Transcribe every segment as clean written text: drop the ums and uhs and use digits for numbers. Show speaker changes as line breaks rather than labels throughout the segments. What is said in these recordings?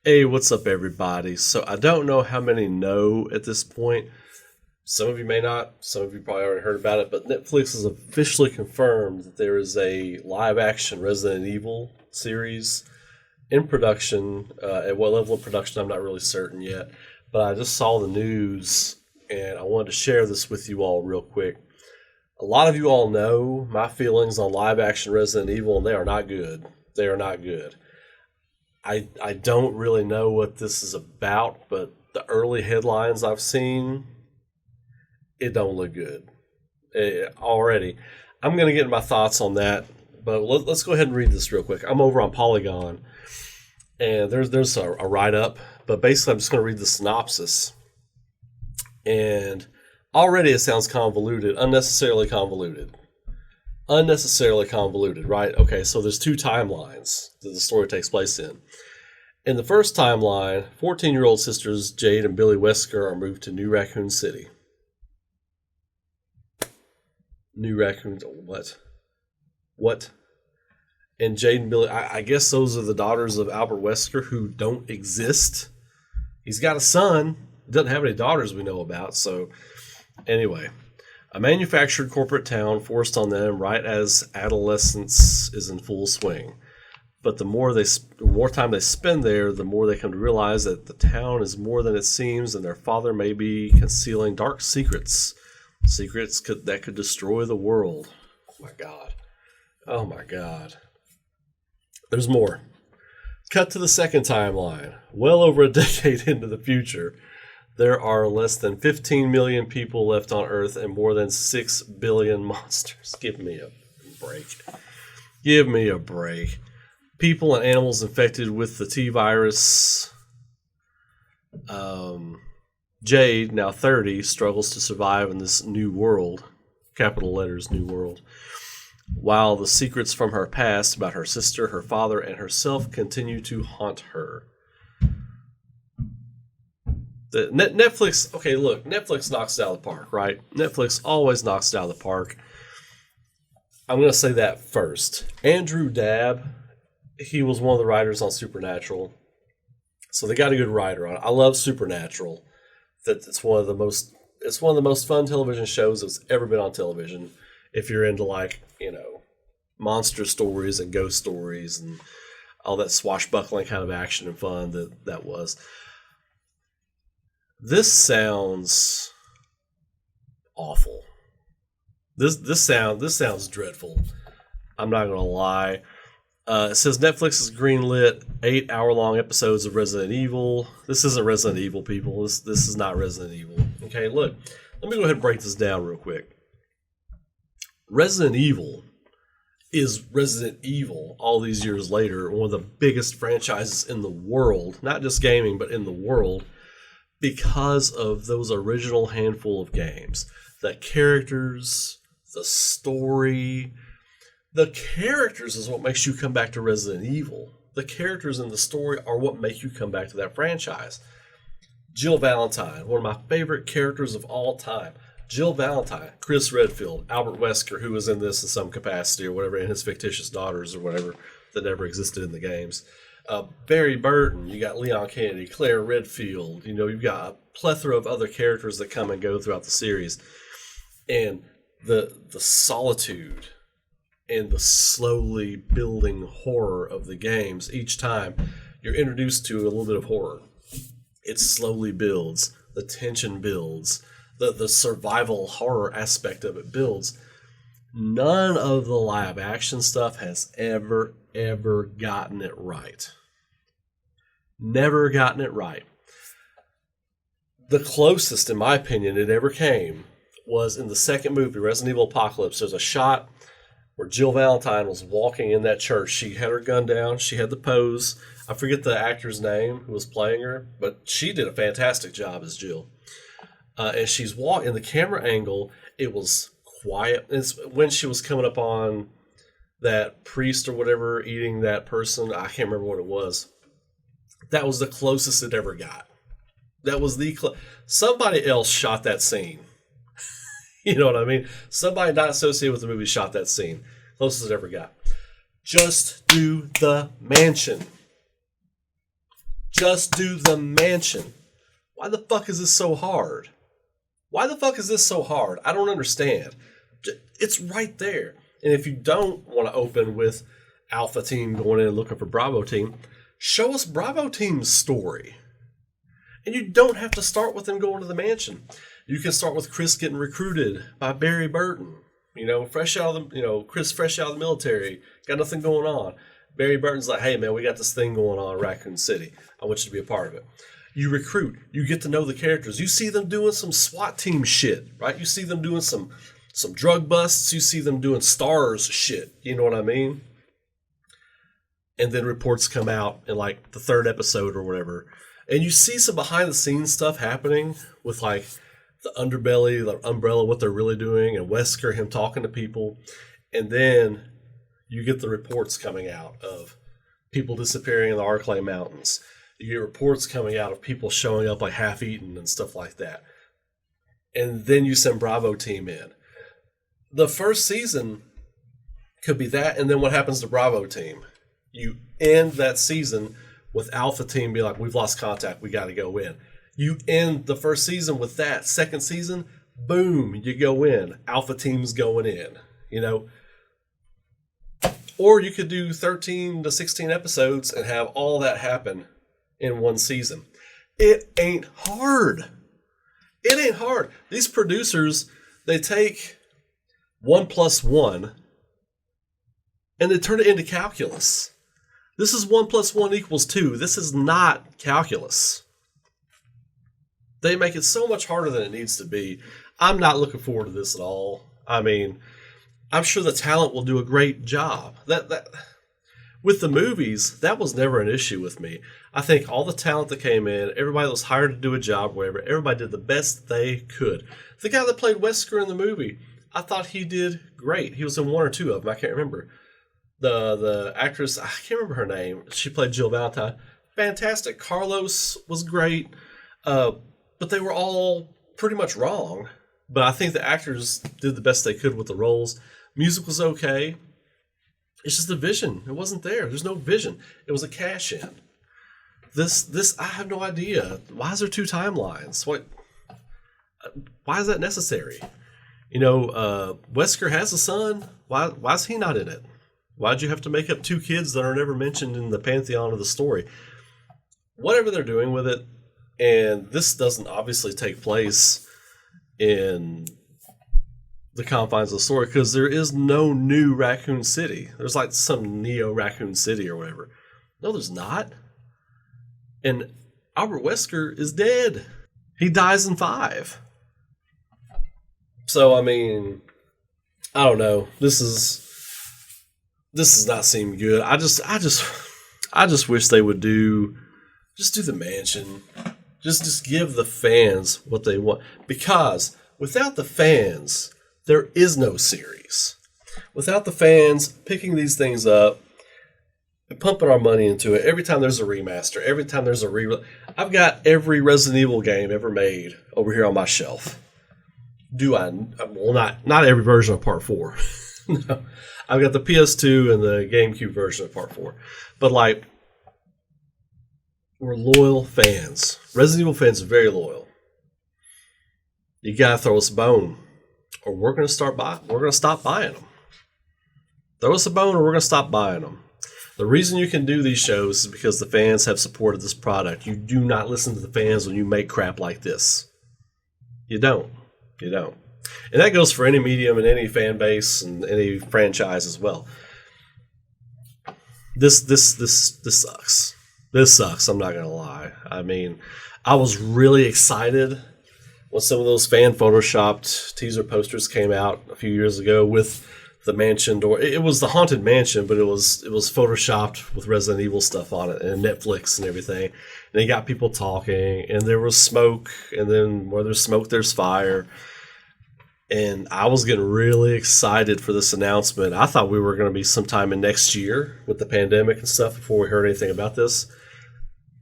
Hey, what's up, everybody? So, I don't know how many know at this point. Some of you may not. Some of you probably already heard about it. But Netflix has officially confirmed that there is a live action Resident Evil series in production. At what level of production, I'm not really certain yet. But I just saw the news and I wanted to share this with you all real quick. A lot of you all know my feelings on live action Resident Evil, and they are not good. They are not good. I don't really know what this is about, but the early headlines I've seen, it don't look good already. I'm going to get my thoughts on that, but let's go ahead and read this real quick. I'm over on Polygon, and there's a write up, but basically I'm just going to read the synopsis. And already it sounds convoluted, unnecessarily convoluted, right? Okay, so there's two timelines that the story takes place in. In the first timeline, 14-year-old sisters Jade and Billy Wesker are moved to New Raccoon City. New Raccoon, what? What? And Jade and Billy, I guess those are the daughters of Albert Wesker who don't exist. He's got a son, doesn't have any daughters we know about, so anyway. A manufactured corporate town forced on them right as adolescence is in full swing. But the more time they spend there, the more they come to realize that the town is more than it seems, and their father may be concealing dark secrets, that could destroy the world. Oh my God! Oh my God! There's more. Cut to the second timeline. Well over a decade into the future, there are less than 15 million people left on Earth and more than 6 billion monsters. Give me a break. Give me a break. People and animals infected with the T virus. Jade, now 30, struggles to survive in this new world, capital letters, new world, while the secrets from her past about her sister, her father, and herself continue to haunt her. The Netflix, okay, look, Netflix knocks it out of the park, right? Netflix always knocks it out of the park. I'm going to say that first. Andrew Dabb, he was one of the writers on Supernatural. So they got a good writer on it. I love Supernatural. It's one of the most fun television shows that's ever been on television. If you're into monster stories and ghost stories and all that swashbuckling kind of action and fun that was. This sounds awful. This sounds dreadful. I'm not gonna lie. It says Netflix has greenlit 8-hour-long episodes of Resident Evil. This isn't Resident Evil, people. This is not Resident Evil. Okay, look. Let me go ahead and break this down real quick. Resident Evil is Resident Evil all these years later, one of the biggest franchises in the world, not just gaming, but in the world, because of those original handful of games. The characters, the story. The characters is what makes you come back to Resident Evil. The characters in the story are what make you come back to that franchise. Jill Valentine, one of my favorite characters of all time. Jill Valentine, Chris Redfield, Albert Wesker, who was in this in some capacity or whatever, and his fictitious daughters or whatever that never existed in the games. Barry Burton, you got Leon Kennedy, Claire Redfield, you've got a plethora of other characters that come and go throughout the series. And the solitude and the slowly building horror of the games, each time you're introduced to a little bit of horror. It slowly builds, the tension builds, the survival horror aspect of it builds. None of the live action stuff has ever gotten it right. Never gotten it right. The closest, in my opinion, it ever came was in the second movie, Resident Evil Apocalypse. There's a shot where Jill Valentine was walking in that church. She had her gun down. She had the pose. I forget the actor's name who was playing her, but she did a fantastic job as Jill. And she's walking, in the camera angle, it was quiet. It's when she was coming up on that priest or whatever eating that person. I can't remember what it was. That was the closest it ever got. That was somebody else shot that scene. You know what I mean? Somebody not associated with the movie shot that scene. Closest it ever got. Just do the mansion. Just do the mansion. Why the fuck is this so hard? Why the fuck is this so hard? I don't understand. It's right there. And if you don't want to open with Alpha Team going in and looking for Bravo Team, show us Bravo Team's story. And you don't have to start with them going to the mansion. You can start with Chris getting recruited by Barry Burton. Fresh out of the, Chris fresh out of the military, got nothing going on. Barry Burton's like, hey man, we got this thing going on in Raccoon City. I want you to be a part of it. You recruit, you get to know the characters. You see them doing some SWAT team shit, right? You see them doing some drug busts. You see them doing stars shit. You know what I mean? And then reports come out in like the third episode or whatever. And you see some behind the scenes stuff happening with like the underbelly, the umbrella, what they're really doing, and Wesker, him talking to people. And then you get the reports coming out of people disappearing in the Arklay Mountains. You get reports coming out of people showing up like half-eaten and stuff like that. And then you send Bravo Team in. The first season could be that, and then what happens to Bravo Team? You end that season with Alpha Team being like, we've lost contact, we got to go in. You end the first season with that. Second season, boom, you go in. Alpha Team's going in, Or you could do 13 to 16 episodes and have all that happen in one season. It ain't hard. It ain't hard. These producers, they take 1 + 1 and they turn it into calculus. This is 1 + 1 = 2. This is not calculus. They make it so much harder than it needs to be. I'm not looking forward to this at all. I mean, I'm sure the talent will do a great job. That with the movies, that was never an issue with me. I think all the talent that came in, everybody that was hired to do a job, wherever, everybody did the best they could. The guy that played Wesker in the movie, I thought he did great. He was in 1 or 2 of them. I can't remember. The actress, I can't remember her name. She played Jill Valentine. Fantastic. Carlos was great. But they were all pretty much wrong. But I think the actors did the best they could with the roles. Music was okay. It's just the vision. It wasn't there. There's no vision. It was a cash in. This I have no idea. Why is there 2 timelines? Why is that necessary? Wesker has a son. Why is he not in it? Why'd you have to make up 2 kids that are never mentioned in the pantheon of the story? Whatever they're doing with it, and this doesn't obviously take place in the confines of the story because there is no new Raccoon City. There's like some Neo Raccoon City or whatever. No, there's not. And Albert Wesker is dead. He dies in 5. So, I mean, I don't know. This does not seem good. I just wish they would do the mansion. Just give the fans what they want. Because without the fans, there is no series. Without the fans picking these things up and pumping our money into it, every time there's a remaster, every time there's a I've got every Resident Evil game ever made over here on my shelf. Not every version of Part 4. No. I've got the PS2 and the GameCube version of Part 4. But we're loyal fans. Resident Evil fans are very loyal. You gotta throw us a bone, or we're gonna stop buying them. Throw us a bone, or we're gonna stop buying them. The reason you can do these shows is because the fans have supported this product. You do not listen to the fans when you make crap like this. You don't. And that goes for any medium and any fan base and any franchise as well. This sucks. This sucks, I'm not going to lie. I mean, I was really excited when some of those fan photoshopped teaser posters came out a few years ago with the mansion door. It was the Haunted Mansion, but it was photoshopped with Resident Evil stuff on it and Netflix and everything. And they got people talking, and there was smoke, and then where there's smoke, there's fire. And I was getting really excited for this announcement. I thought we were going to be sometime in next year with the pandemic and stuff before we heard anything about this.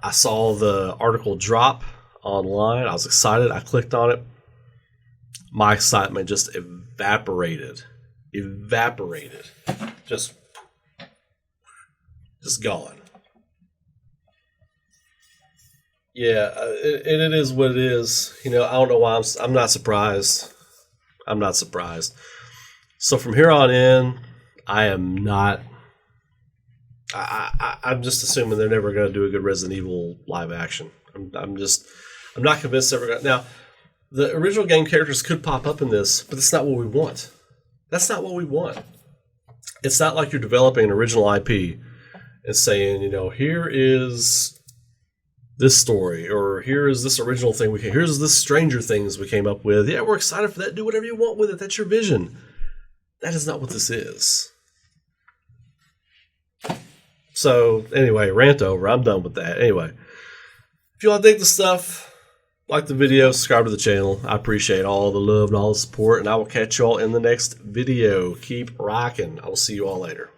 I saw the article drop online. I was excited. I clicked on it. My excitement just evaporated. Just gone. Yeah, it is what it is. You know, I don't know why I'm not surprised. I'm not surprised. So from here on in, I am not. I'm just assuming they're never going to do a good Resident Evil live action. I'm not convinced they're ever going to. Now, the original game characters could pop up in this, but that's not what we want. That's not what we want. It's not like you're developing an original IP and saying, you know, here is this story, or here is this original thing here's this Stranger Things we came up with. Yeah, we're excited for that. Do whatever you want with it. That's your vision. That is not what this is. So anyway, rant over. I'm done with that. Anyway, if you all dig the stuff, like the video, subscribe to the channel. I appreciate all the love and all the support, and I will catch you all in the next video. Keep rocking. I will see you all later.